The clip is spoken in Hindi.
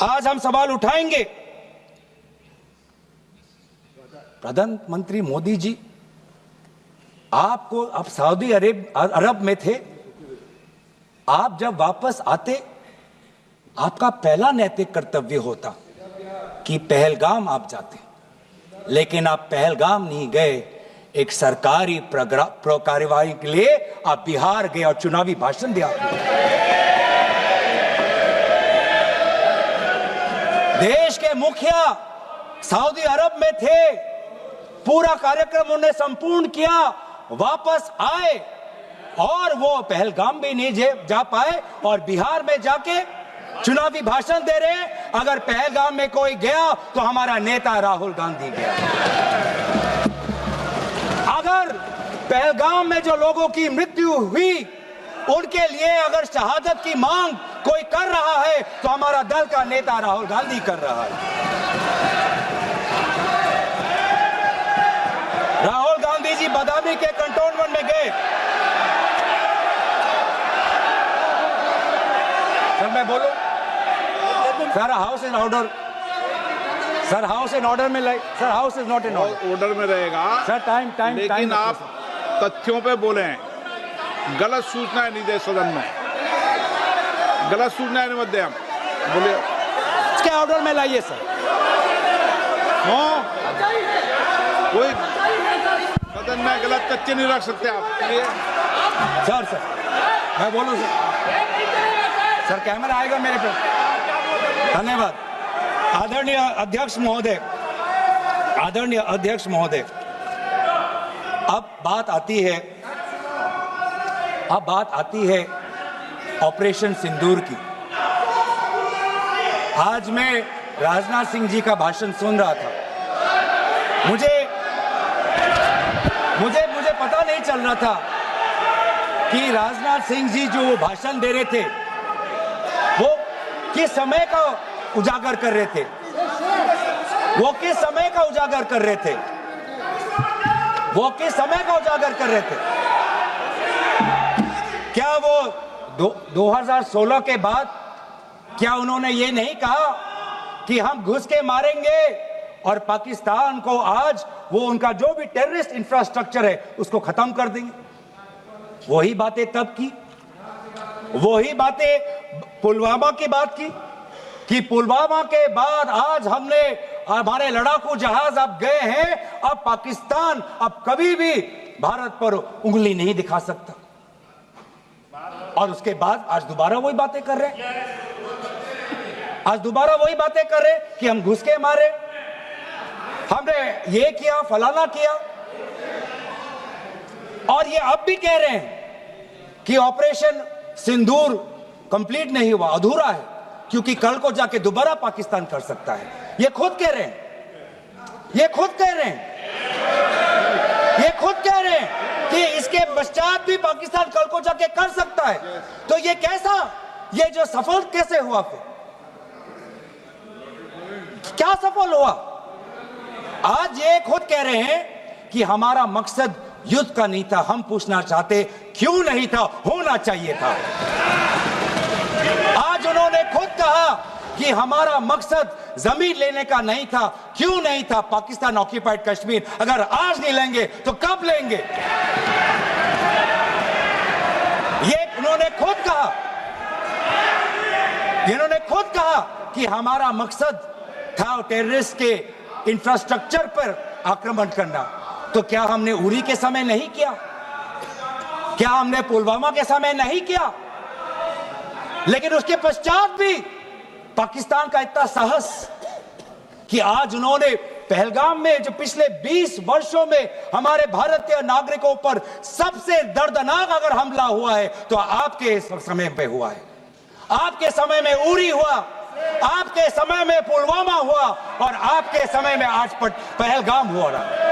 आज हम सवाल उठाएंगे। प्रधानमंत्री मोदी जी, आपको आप सऊदी अरब में थे, आप जब वापस आते आपका पहला नैतिक कर्तव्य होता कि पहलगाम आप जाते, लेकिन आप पहलगाम नहीं गए। एक सरकारी कार्यवाही के लिए आप बिहार गए और चुनावी भाषण दिया। देश के मुखिया सऊदी अरब में थे, पूरा कार्यक्रम उन्होंने संपूर्ण किया, वापस आए और वो पहलगाम भी नहीं जा पाए और बिहार में जाके चुनावी भाषण दे रहे हैं। अगर पहलगाम में कोई गया तो हमारा नेता राहुल गांधी गया। अगर पहलगाम में जो लोगों की मृत्यु हुई उनके लिए अगर शहादत की मांग कोई कर रहा है तो हमारा दल का नेता राहुल गांधी कर रहा है। राहुल गांधी जी बदामी के कंटोनमेंट में गए। सर मैं बोलूं? Sir house in order. Sir house in order में like. Sir house is not in order में रहेगा सर। टाइम लेकिन आप तथ्यों पे बोले, गलत सूचनाएं नहीं दे सदन में, गलत सूचनाएं नहीं मत दे। हम बोलिए, इसके ऑर्डर में लाइए सर। कोई सदन में गलत तथ्य नहीं रख सकते आप। सर मैं बोलूं सर कैमरा आएगा मेरे पे। धन्यवाद। आदरणीय अध्यक्ष महोदय, अब बात आती है ऑपरेशन सिंदूर की। आज मैं राजनाथ सिंह जी का भाषण सुन रहा था। मुझे पता नहीं चल रहा था कि राजनाथ सिंह जी जो भाषण दे रहे थे वो किस समय का उजागर कर रहे थे। क्या वो 2016 के बाद क्या उन्होंने ये नहीं कहा कि हम घुस के मारेंगे और पाकिस्तान को आज वो उनका जो भी टेररिस्ट इंफ्रास्ट्रक्चर है उसको खत्म कर देंगे? वही बातें तब की, वही बातें पुलवामा की बात की कि पुलवामा के बाद आज हमारे लड़ाकू जहाज अब गए हैं, अब पाकिस्तान अब कभी भी भारत पर उंगली नहीं दिखा सकता। और उसके बाद आज दोबारा वही बातें कर रहे हैं, कि हम घुस के मारे, हमने ये किया, फलाना किया। और ये अब भी कह रहे हैं कि ऑपरेशन सिंदूर कंप्लीट नहीं हुआ, अधूरा है, क्योंकि कल को जाके दोबारा पाकिस्तान कर सकता है। ये खुद कह रहे हैं कि इसके पश्चात भी पाकिस्तान कल को जाके कर सकता है। तो ये कैसा, ये जो सफल कैसे हुआ? फिर क्या सफल हुआ? आज ये खुद कह रहे हैं कि हमारा मकसद युद्ध का नहीं था। हम पूछना चाहते क्यों नहीं था, होना चाहिए था। आज उन्होंने खुद कहा कि हमारा मकसद जमीन लेने का नहीं था। क्यों नहीं था? पाकिस्तान ऑक्यूपाइड कश्मीर अगर आज नहीं लेंगे तो कब लेंगे? ये उन्होंने खुद कहा कि हमारा मकसद था टेररिस्ट के इंफ्रास्ट्रक्चर पर आक्रमण करना। तो क्या हमने उरी के समय नहीं किया? क्या हमने पुलवामा के समय नहीं किया? लेकिन उसके पश्चात भी पाकिस्तान का इतना साहस कि आज उन्होंने पहलगाम में जो पिछले 20 वर्षों में हमारे भारतीय नागरिकों पर सबसे दर्दनाक अगर हमला हुआ है तो आपके समय पे हुआ है। आपके समय में उरी हुआ, आपके समय में पुलवामा हुआ और आपके समय में आज पहलगाम हो रहा है।